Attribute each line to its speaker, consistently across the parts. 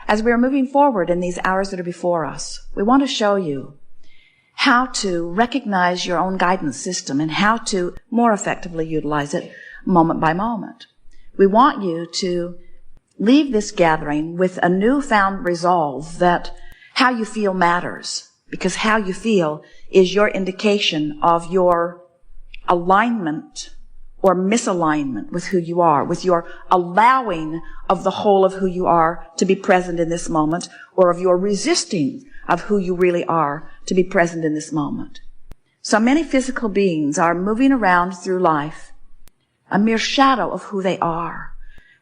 Speaker 1: As we are moving forward in these hours that are before us, we want to show you how to recognize your own guidance system and how to more effectively utilize it moment by moment. We want you to leave this gathering with a newfound resolve that how you feel matters, because how you feel is your indication of your alignment or misalignment with who you are, with your allowing of the whole of who you are to be present in this moment, or of your resisting of who you really are to be present in this moment. So many physical beings are moving around through life, a mere shadow of who they are.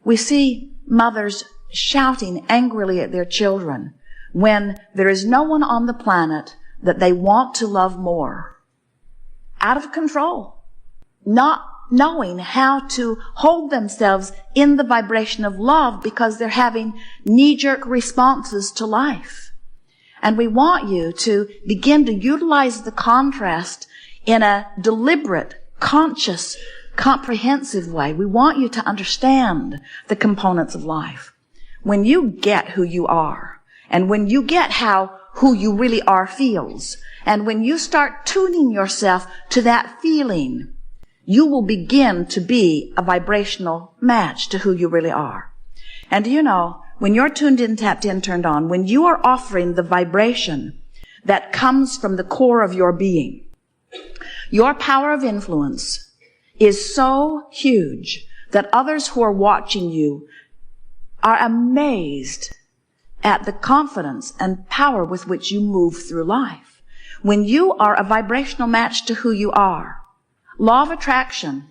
Speaker 1: We see mothers shouting angrily at their children when there is no one on the planet that they want to love more. Out of control. Not knowing how to hold themselves in the vibration of love because they're having knee-jerk responses to life. And we want you to begin to utilize the contrast in a deliberate, conscious, comprehensive way. We want you to understand the components of life. When you get who you are, and when you get how who you really are feels, and when you start tuning yourself to that feeling, you will begin to be a vibrational match to who you really are. And do you know, when you're tuned in, tapped in, turned on, when you are offering the vibration that comes from the core of your being, your power of influence is so huge that others who are watching you are amazed at the confidence and power with which you move through life. When you are a vibrational match to who you are, law of attraction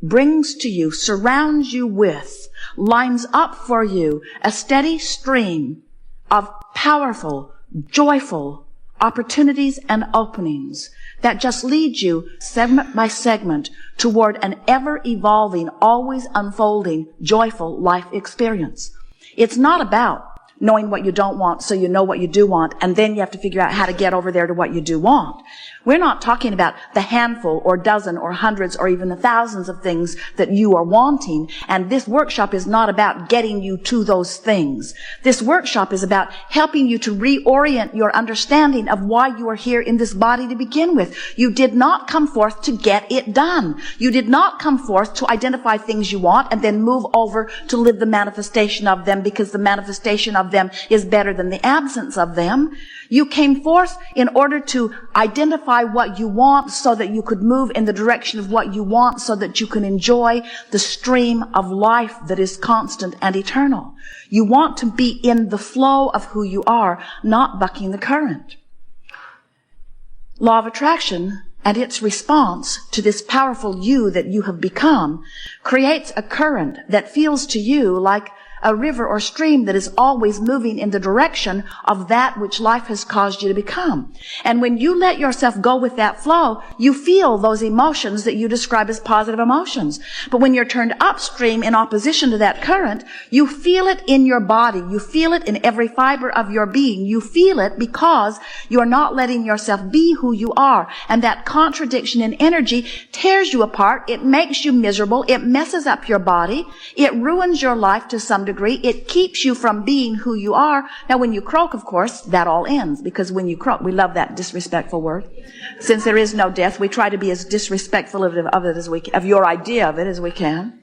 Speaker 1: brings to you, surrounds you with, lines up for you a steady stream of powerful, joyful opportunities and openings that just lead you segment by segment toward an ever-evolving, always unfolding, joyful life experience. It's not about knowing what you don't want so you know what you do want, and then you have to figure out how to get over there to what you do want. We're not talking about the handful or dozen or hundreds or even the thousands of things that you are wanting, and this workshop is not about getting you to those things. This workshop is about helping you to reorient your understanding of why you are here in this body to begin with. You did not come forth to get it done. You did not come forth to identify things you want and then move over to live the manifestation of them because the manifestation of them is better than the absence of them. You came forth in order to identify what you want so that you could move in the direction of what you want so that you can enjoy the stream of life that is constant and eternal. You want to be in the flow of who you are, not bucking the current. Law of attraction and its response to this powerful you that you have become creates a current that feels to you like a river or stream that is always moving in the direction of that which life has caused you to become. And when you let yourself go with that flow, you feel those emotions that you describe as positive emotions. But when you're turned upstream in opposition to that current, you feel it in your body. You feel it in every fiber of your being. You feel it because you're not letting yourself be who you are. And that contradiction in energy tears you apart. It makes you miserable. It messes up your body. It ruins your life to some degree. It keeps you from being who you are. Now, when you croak, of course, that all ends, because when you croak, we love that disrespectful word. Since there is no death, we try to be as disrespectful of it as we can, of your idea of it as we can.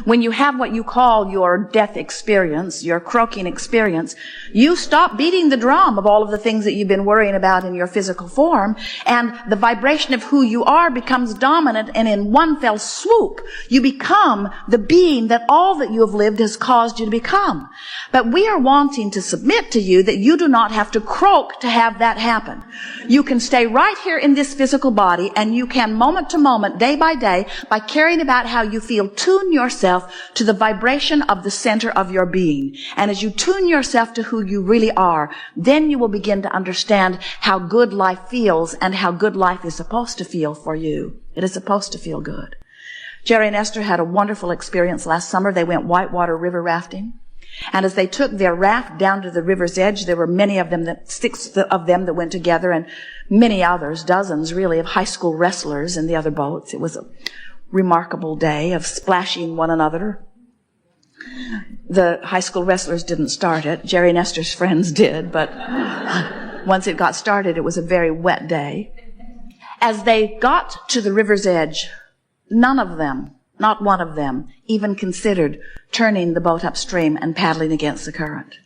Speaker 1: When you have what you call your death experience, your croaking experience, you stop beating the drum of all of the things that you've been worrying about in your physical form, and the vibration of who you are becomes dominant, and in one fell swoop, you become the being that all that you have lived has caused you to become. But we are wanting to submit to you that you do not have to croak to have that happen. You can stay right here in this physical body, and you can moment to moment, day by day, by caring about how you feel, tune yourself to the vibration of the center of your being. And as you tune yourself to who you really are, then you will begin to understand how good life feels and how good life is supposed to feel for you. It is supposed to feel good. Jerry and Esther had a wonderful experience last summer. They went whitewater river rafting. And as they took their raft down to the river's edge, there were many of them, 6 of them that went together, and many others, dozens really, of high school wrestlers in the other boats. It was a remarkable day of splashing one another. The high school wrestlers didn't start it. Jerry Nestor's friends did, but once it got started, it was a very wet day. As they got to the river's edge, none of them, not one of them, even considered turning the boat upstream and paddling against the current.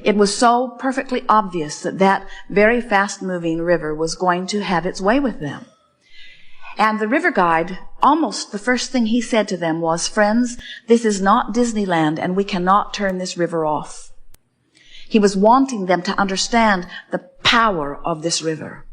Speaker 1: It was so perfectly obvious that that very fast-moving river was going to have its way with them. And the river guide, almost the first thing he said to them was, "Friends, this is not Disneyland, and we cannot turn this river off." He was wanting them to understand the power of this river.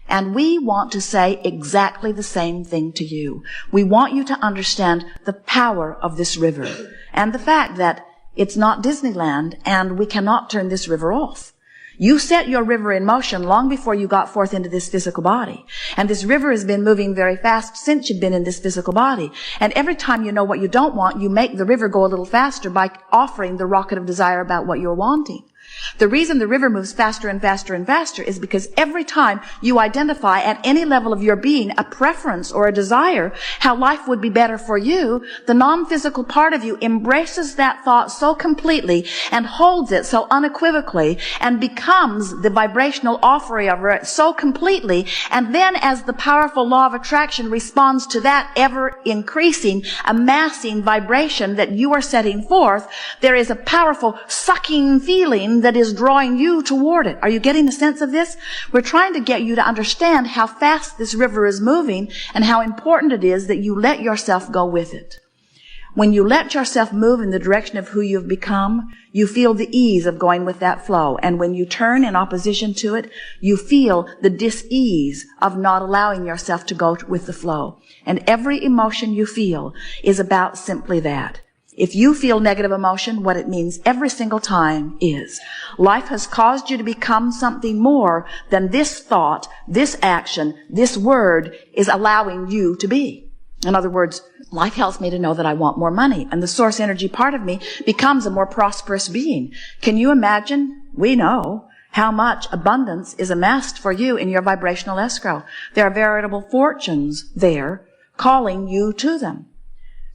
Speaker 1: And we want to say exactly the same thing to you. We want you to understand the power of this river and the fact that it's not Disneyland and we cannot turn this river off. You set your river in motion long before you got forth into this physical body. And this river has been moving very fast since you've been in this physical body. And every time you know what you don't want, you make the river go a little faster by offering the rocket of desire about what you're wanting. The reason the river moves faster and faster and faster is because every time you identify at any level of your being a preference or a desire how life would be better for you, the non-physical part of you embraces that thought so completely and holds it so unequivocally and becomes the vibrational offering of it so completely. And then as the powerful law of attraction responds to that ever increasing, amassing vibration that you are setting forth, there is a powerful sucking feeling that is drawing you toward it. Are you getting a sense of this? We're trying to get you to understand how fast this river is moving and how important it is that you let yourself go with it. When you let yourself move in the direction of who you've become, you feel the ease of going with that flow. And when you turn in opposition to it, you feel the dis-ease of not allowing yourself to go with the flow. And every emotion you feel is about simply that. If you feel negative emotion, what it means every single time is life has caused you to become something more than this thought, this action, this word is allowing you to be. In other words, life helps me to know that I want more money, and the source energy part of me becomes a more prosperous being. Can you imagine? We know how much abundance is amassed for you in your vibrational escrow. There are veritable fortunes there calling you to them.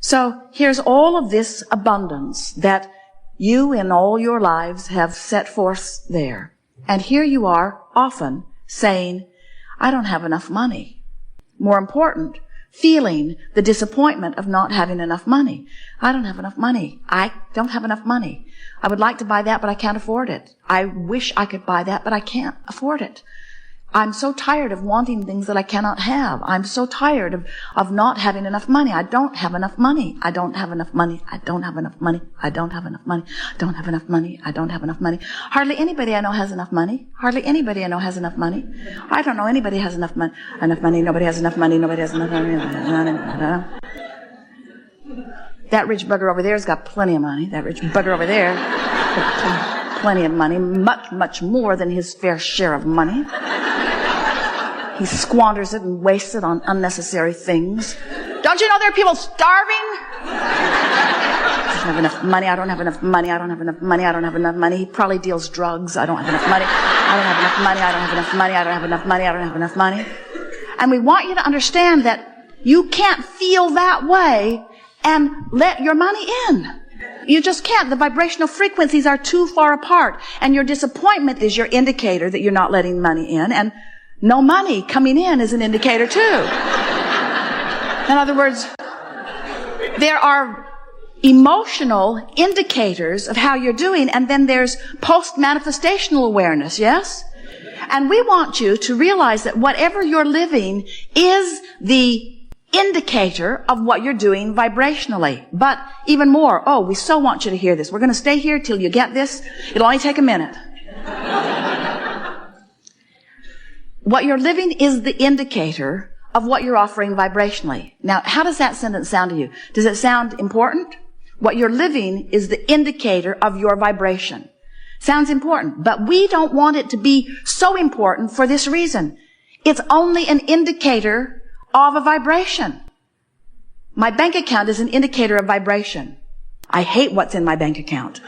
Speaker 1: So here's all of this abundance that you in all your lives have set forth there. And here you are often saying, I don't have enough money. More important, feeling the disappointment of not having enough money. I don't have enough money. I don't have enough money. I would like to buy that, but I can't afford it. I wish I could buy that, but I can't afford it. I'm so tired of wanting things that I cannot have. I'm so tired of not having enough money. I don't have enough money. I don't have enough money. I don't have enough money. I don't have enough money. I don't have enough money. I don't have enough money. Hardly anybody I know has enough money. Hardly anybody I know has enough money. I don't know anybody has enough money. Nobody has enough money. Nobody has enough money. That rich bugger over there has got plenty of money. That rich bugger over there has plenty of money. Much, much more than his fair share of money. He squanders it and wastes it on unnecessary things. Don't you know there are people starving? I don't have enough money. I don't have enough money. I don't have enough money. I don't have enough money. He probably deals drugs. I don't have enough money. I don't have enough money. I don't have enough money. I don't have enough money. I don't have enough money. And we want you to understand that you can't feel that way and let your money in. You just can't. The vibrational frequencies are too far apart. And your disappointment is your indicator that you're not letting money in. And no money coming in is an indicator too. In other words, there are emotional indicators of how you're doing, and then there's post-manifestational awareness, yes? And we want you to realize that whatever you're living is the indicator of what you're doing vibrationally. But even more, we so want you to hear this. We're going to stay here till you get this. It'll only take a minute. What you're living is the indicator of what you're offering vibrationally. Now, how does that sentence sound to you? Does it sound important? What you're living is the indicator of your vibration. Sounds important, but we don't want it to be so important for this reason. It's only an indicator of a vibration. My bank account is an indicator of vibration. I hate what's in my bank account.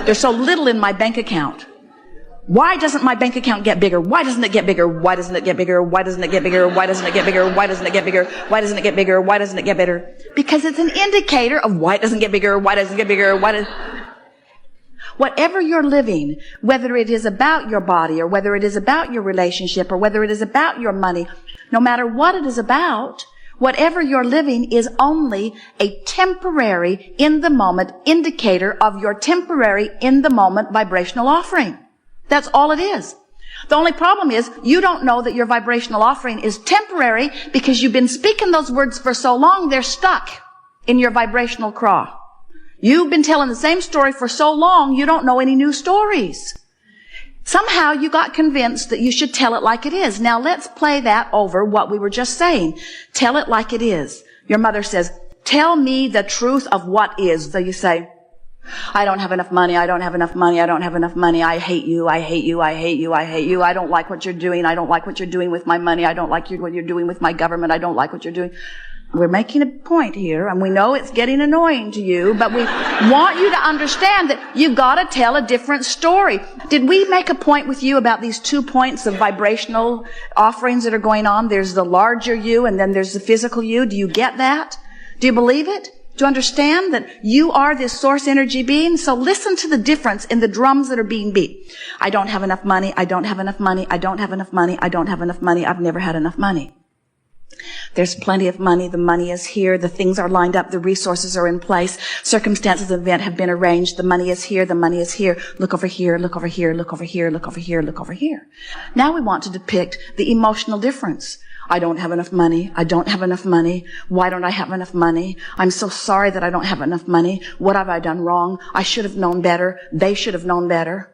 Speaker 1: There's so little in my bank account. Why doesn't my bank account get bigger? Why doesn't it get bigger? Why doesn't it get bigger? Why doesn't it get bigger? Why doesn't it get bigger? Why doesn't it get bigger? Why doesn't it get bigger? Why doesn't it get bigger? Because it's an indicator of why it doesn't get bigger, why doesn't it get bigger, Whatever you're living, whether it is about your body or whether it is about your relationship or whether it is about your money, no matter what it is about, whatever you're living is only a temporary, in the moment indicator of your temporary, in the moment vibrational offering. That's all it is. The only problem is you don't know that your vibrational offering is temporary because you've been speaking those words for so long, they're stuck in your vibrational craw. You've been telling the same story for so long, you don't know any new stories. Somehow you got convinced that you should tell it like it is. Now let's play that over what we were just saying. Tell it like it is. Your mother says, tell me the truth of what is. So you say, I don't have enough money, I don't have enough money, I don't have enough money, I hate you, I hate you, I hate you, I hate you, I don't like what you're doing, I don't like what you're doing with my money, I don't like what you're doing with my government, I don't like what you're doing. We're making a point here, and we know it's getting annoying to you, but we want you to understand that you've got to tell a different story. Did we make a point with you about these 2 points of vibrational offerings that are going on? There's the larger you, and then there's the physical you. Do you get that? Do you believe it? Do you understand that you are this source energy being? So listen to the difference in the drums that are being beat. I don't have enough money, I don't have enough money, I don't have enough money, I don't have enough money, I've never had enough money. There's plenty of money. The money is here. The things are lined up. The resources are in place. Circumstances of event have been arranged. The money is here. The money is here. Look over here. Look over here. Look over here. Look over here. Look over here. Now we want to depict the emotional difference. I don't have enough money. I don't have enough money. Why don't I have enough money? I'm so sorry that I don't have enough money. What have I done wrong? I should have known better. They should have known better.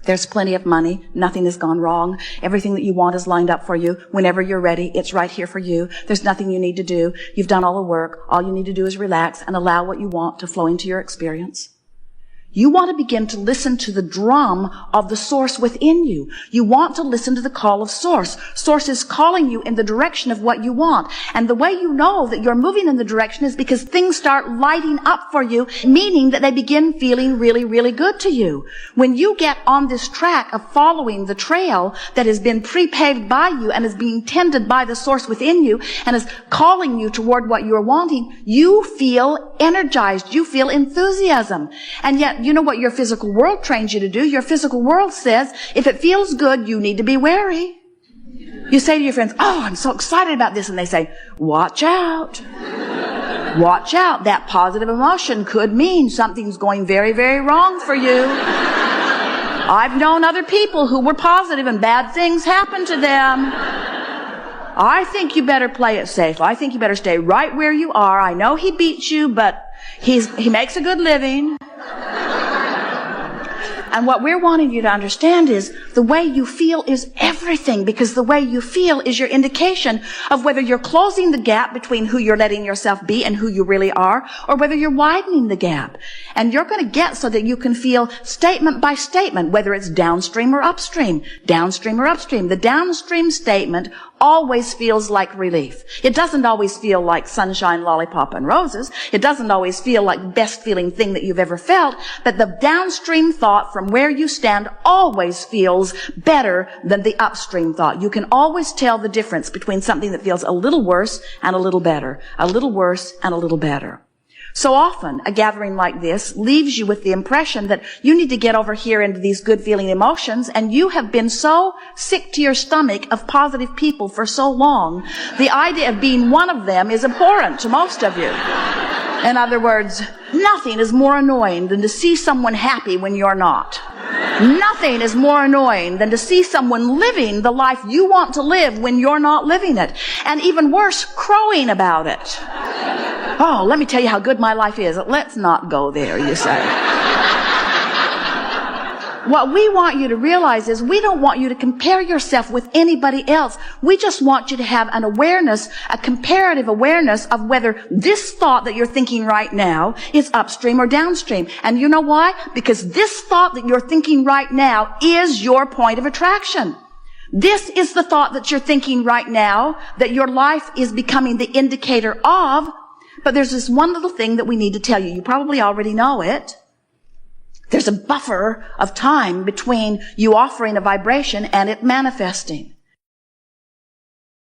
Speaker 1: There's plenty of money. Nothing has gone wrong. Everything that you want is lined up for you. Whenever you're ready, it's right here for you. There's nothing you need to do. You've done all the work. All you need to do is relax and allow what you want to flow into your experience. You want to begin to listen to the drum of the source within you. You want to listen to the call of source. Source is calling you in the direction of what you want. And the way you know that you're moving in the direction is because things start lighting up for you, meaning that they begin feeling really, really good to you. When you get on this track of following the trail that has been pre-paved by you and is being tended by the source within you and is calling you toward what you're wanting, you feel energized. You feel enthusiasm. And yet, you know what your physical world trains you to do? Your physical world says, if it feels good, you need to be wary. You say to your friends, oh, I'm so excited about this. And they say, watch out. Watch out. That positive emotion could mean something's going very, very wrong for you. I've known other people who were positive and bad things happened to them. I think you better play it safe. I think you better stay right where you are. I know he beats you, but he makes a good living. And what we're wanting you to understand is the way you feel is everything, because the way you feel is your indication of whether you're closing the gap between who you're letting yourself be and who you really are, or whether you're widening the gap. And you're going to get so that you can feel statement by statement, whether it's downstream or upstream. Downstream or upstream. The downstream statement always feels like relief. It doesn't always feel like sunshine, lollipop, and roses. It doesn't always feel like the best feeling thing that you've ever felt. But the downstream thought from where you stand always feels better than the upstream thought. You can always tell the difference between something that feels a little worse and a little better. A little worse and a little better. So often, a gathering like this leaves you with the impression that you need to get over here into these good feeling emotions, and you have been so sick to your stomach of positive people for so long, the idea of being one of them is abhorrent to most of you. In other words, nothing is more annoying than to see someone happy when you're not. Nothing is more annoying than to see someone living the life you want to live when you're not living it. And even worse, crowing about it. Oh, let me tell you how good my life is. Let's not go there, you say. What we want you to realize is we don't want you to compare yourself with anybody else. We just want you to have an awareness, a comparative awareness of whether this thought that you're thinking right now is upstream or downstream. And you know why? Because this thought that you're thinking right now is your point of attraction. This is the thought that you're thinking right now that your life is becoming the indicator of. But there's this one little thing that we need to tell you. You probably already know it. There's a buffer of time between you offering a vibration and it manifesting.